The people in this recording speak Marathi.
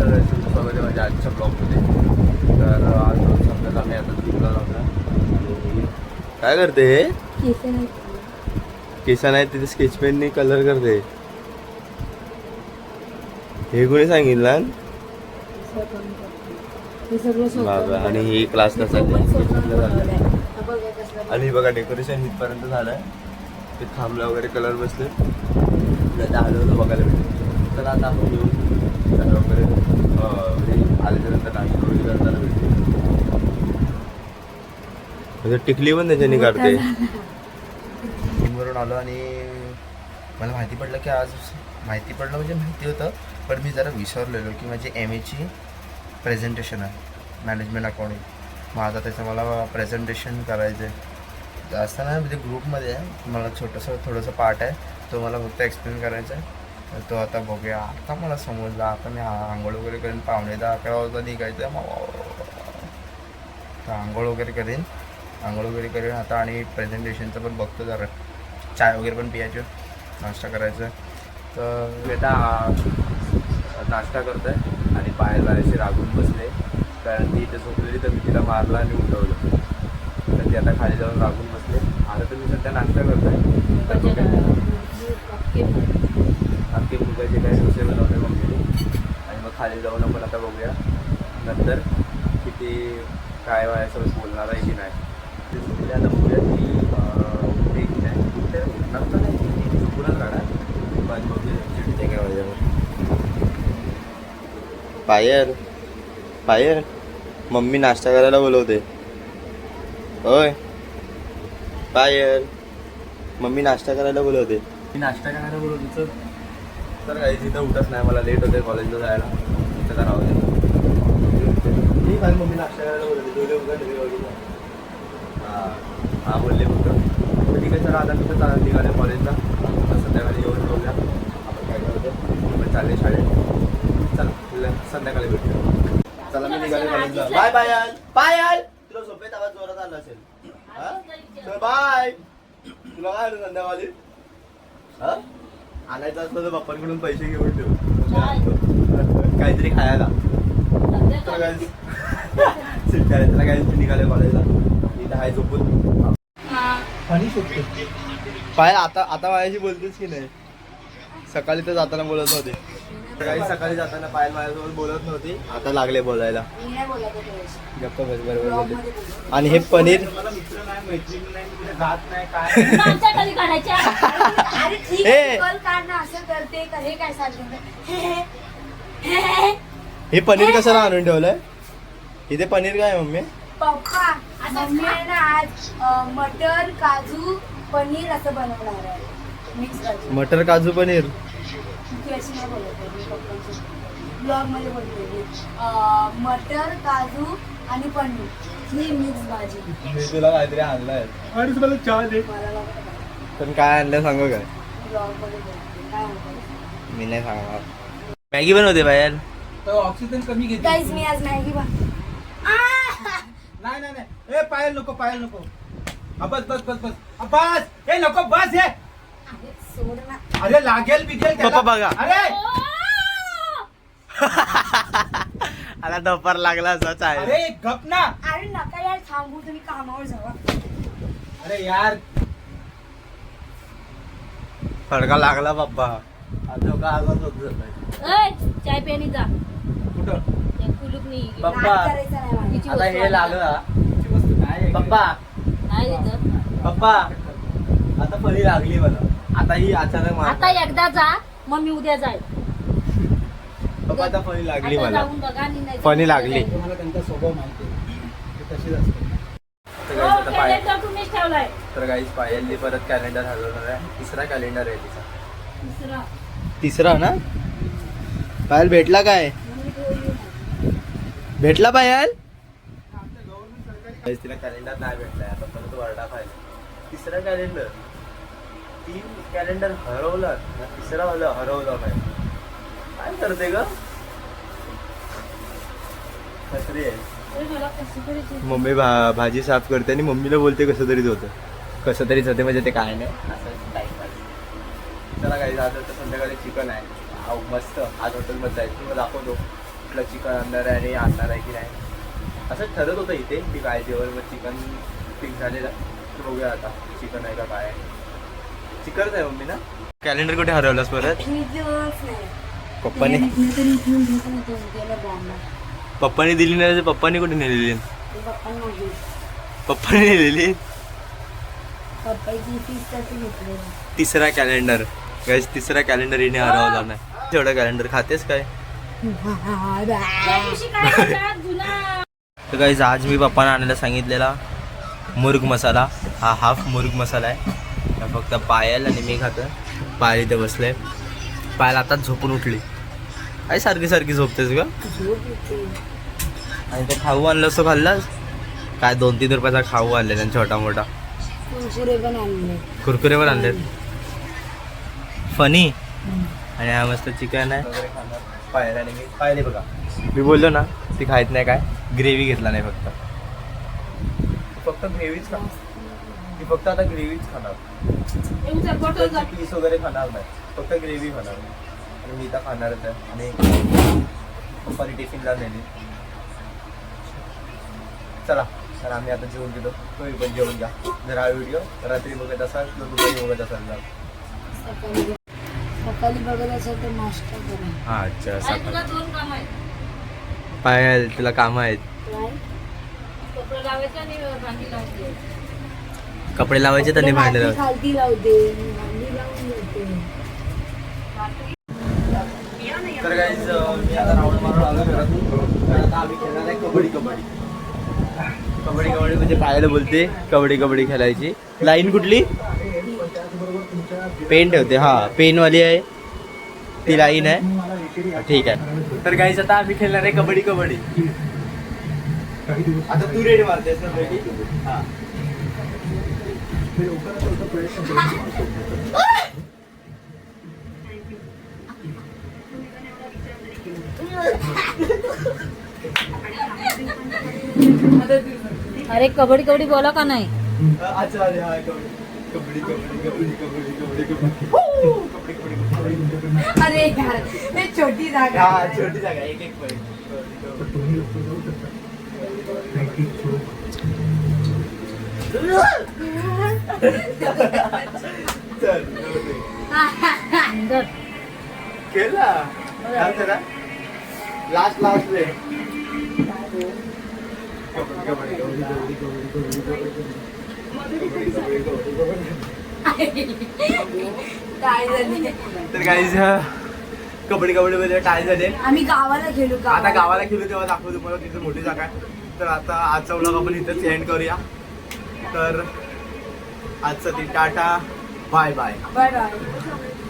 सगळं स्वागत आहे माझ्या आजच्या ब्लॉगमध्ये. तर आज समजा आम्ही आता ट्रिपला जाऊया. काय करते हे? केस नाही तिथे स्केच पेनने कलर करते. हे कोणी सांगितलं बाबा? आणि ही क्लासला चालली. आणि बघा डेकोरेशन इथपर्यंत झालंय. ते थांबला वगैरे कलर बसले हलवलं बघायला भेटेल. तर आता आपण येऊन त्याला वगैरे आल्याच्यानंतर नाश्ता वगैरे करताना भेटेल. टिकली पण त्याच्यानी काढते. जिमवरून आलो आणि मला माहिती पडलं की आज माहिती होतं पण मी जरा विसरलेलो की माझी MAची प्रेझेंटेशन आहे मॅनेजमेंट अकाउंटिंग. मग आता त्याचं मला प्रेझेंटेशन करायचं आहे. जास्त नाही म्हणजे ग्रुपमध्ये आहे. मला थोडंसं पार्ट आहे तो मला फक्त एक्सप्लेन करायचा आहे. तर तो आता बघूया. आता मला समजलं. आता मी आंघोळ वगैरे करेन. 10:15-11 वाजता निघायचं आहे. तर आंघोळ वगैरे करेन आता. आणि प्रेझेंटेशनचं पण बघतो जरा. चाय वगैरे पण पियायचं, नाश्ता करायचं. तर आता नाश्ता करतो आहे आणि पायाला अशी रागून बसले कारण ती इथे झोपलेली. तर मी तिला मारला आणि उठवलं. तर ती आता खाली जाऊन रागून बसले. आता तर मी सध्या नाश्ता करतो आहे. तर आमचे मुगाचे काही डोसे बनवले मम्मीने. आणि मग खाली जाऊन आपण आता बघूया नंतर किती काय व्हायचं बोलणार आहे की नाही. ते आता बघूया की उठते की नाही. उठते उठणार तर नाही चुकूनच राहणार पण बघूया चिडते काय माझ्यावर. पायर मम्मी नाश्ता करायला बोलवते. होय पायर मम्मी नाश्ता करायला बोलवते. मी नाश्ता करायला बोलवते. तर काही तिथं उठत नाही. मला लेट होते कॉलेजला जायला. तिथं का राहू दे. काय मम्मी नाश्ता करायला बोलवते. तुझे उघड हां बोलले फक्त. ठीक आहे सर आता तिथं चालत निघाले कॉलेजला. संध्याकाळी येऊन बघूया आपण काय करतो. आपण चालले शाळेत. चला संध्याकाळी भेटूया. चला मी निघाले कॉलेजला. बाय पायल तुला झोपेत आवाज जोरात आला असेल. बाय. तुला काय आलं संध्याकाळी? आणायचं असलं तर पप्पांकडून पैसे घेऊन ठेव काहीतरी खायला. त्याला काही निघाले कॉलेजला. इथं आहे झोपून पाणी शोधते. पाय आता माझ्याशी बोलतेस की नाही? सकाळी तर जाताना बोलत नव्हते. सकाळी जाताना पायल माझ्यासोबत बोलत नव्हती. आता लागले बोलायला. गप्प बस बरोबर. आणि हे पनीर हे पनीर कशाला आणून ठेवलंय? इथे पनीर काय मम्मी? पप्पा मम्मी आहे ना आज मटर काजू पनीर असं बनवणार आहे. मिक्स भाजी. मटर काजू पनीर. अशी नाही बोलत ब्लॉग मध्ये बोलते. मटर काजू आणि पनीर ही मिक्स भाजी. मी तुला काहीतरी आणलंय आणि तुला चहा दे. पण काय आणलं सांगू काय? ब्लॉग मध्ये बोलते काय म्हणतो मी नाही सांगणार. मॅगी बनवते बाहेर. ऑक्सिजन कमी घेते. गाईस मी आज मॅगी नाही ए पायल नको बस ए नको बस हे. सोड ना. अरे लागेल बिगेल पप्पा बघा. अरे आता डोपर लागला असाच आहे. अरे गप ना. अरे नका यार थांबू तुम्ही कामावर जावा. अरे यार फडका लागला पप्पा. आता का आवाज होत ए चाय प्यानी जा. कुठं कुलूप नाही पप्पा नाद करायचा नाही मला. तिची आता वस्तू हे लागला. तुमची वस्तू काय आहे? पप्पा नाही देत. पप्पा आता फळी लागली मला. आता ही अचानक आता एकदा जा मग मी उद्या जाईल. पप्पा आता फळी लागली आता मला. जाऊन बघा आणि नाही फणी लागली. तुम्हाला त्यांचा स्वभाव माहिती आहे. ते तसेच असते. तर guys, आता पाय- कॅलेंडर तुम्हीच ठेवलाय. तर गाईज पायलने परत कॅलेंडर हलवणार आहे. तिसरा कॅलेंडर आहे तिचा. दुसरा तिसरा ना? पायल भेटला काय? भेटला पायल? Guys, तिला कॅलेंडर नाही भेटलाय. आता परत वरडा पाहिजे. तिसरा कॅलेंडर 3 कॅलेंडर हरवलं. तिसरा हरवलं नाही. काय करते ग? कसरी आहे. मला कसं तरी मम्मी भाजी साफ करते आणि मम्मीला बोलते कसं तरीच होतं. कसं तरीच होते म्हणजे ते काय नाही असं टाईमपास. चला काही आज तर संध्याकाळी चिकन आहे. मस्त. आज हॉटेलमध्ये जायचं तुम्हाला दाखवतो. कुठलं चिकन आणणार आहे आणि आणणार आहे की नाही असं ठरत होतं इथे की काय जेवण. मग चिकन फिक्स झालेलं तर बघूया आता चिकन आहे का काय आहे. चिकनच आहे मम्मी ना. कॅलेंडर कुठे हरवलंस परत? पप्पाने पप्पाने दिली नाही तर पप्पाने कुठे नेलेली? पप्पाने नेलेली. तिसरा कॅलेंडर गाईस, तिसरा कॅलेंडर हिने हरवला नाही. तेवढं कॅलेंडर खातेस काय? त्या दिवशी काय होतं? जुना तर गाईस आज मी पप्पांना आणायला सांगितलेला मुर्ग मसाला. हा हाफ मुर्ग मसाला आहे. फक्त पायल आणि मी खातो. पायल इथे बसले. पायल आताच झोपून उठली. काय सारखी सारखी झोपतेस ग? आणि ते खाऊ आणलं तो खाल्लास काय? 2-3 रुपयाचा खाऊ आणले त्यांनी छोटा मोठा. कुरकुरे पण आणले. फनी. आणि हा मस्त चिकन आहे. पायल आणि मी पाहिले बघा मी बोललो ना ती खायत नाही काय. ग्रेव्ही घेतला नाही फक्त ग्रेव्हीच खा. ती फक्त आता ग्रेव्हीच खाणार. पीस वगैरे खाणार नाही. फक्त ग्रेव्ही खाणार. आणि मी तर खाणारच आहे. आणि पप्पानी टिफिनला नेली. चला तर आम्ही आता जेवण गेलो. तुम्ही पण जेवण घ्या. जर हा व्हिडिओ रात्री बघत असाल तर दुपारी बघत असाल तर सकाळी बघत असेल तर नाश्ता करा. हा अच्छा. आणि तुला 2 काम आहेत. पायल तुला कामं आहेत. कपडे लावायचे आणि भांडी लावायची. कपडे लावायचे तर नाही भांडे लावायचे. खालती लावते भांडी लावून देते. तर गाईज मी आता राऊंड मारून आलो घरातून. तर आता आम्ही खेळणार आहे कबड्डी. कबड्डी म्हणजे पाहायला बोलते कबड्डी खेळायची. लाईन कुठली? पेन ठेवते. हा पेनवाली आहे ती लाईन आहे. ठीक आहे. तर गाईज आता आम्ही खेळणार आहे कबड्डी. आता तू रेड मारतेस ना रेडी? हा. अरे कबड्डी बोला का नाही? अच्छा अरे हा कबड्डी. अरे यार ते छोटी जागा हा छोटी जागा. एक पॉईंट. चल केला लास्ट रे. काय झाली? तर गाईज कबड्डी मध्ये टाय झाले. आम्ही गावाला गेलो. आता गावाला गेलो तेव्हा दाखवतो तुम्हाला. तिथे मोठी जागा आहे. तर आता आजचा व्लॉग आपण इथेच एंड करूया. तर आजचं ती टाटा बाय. बाय.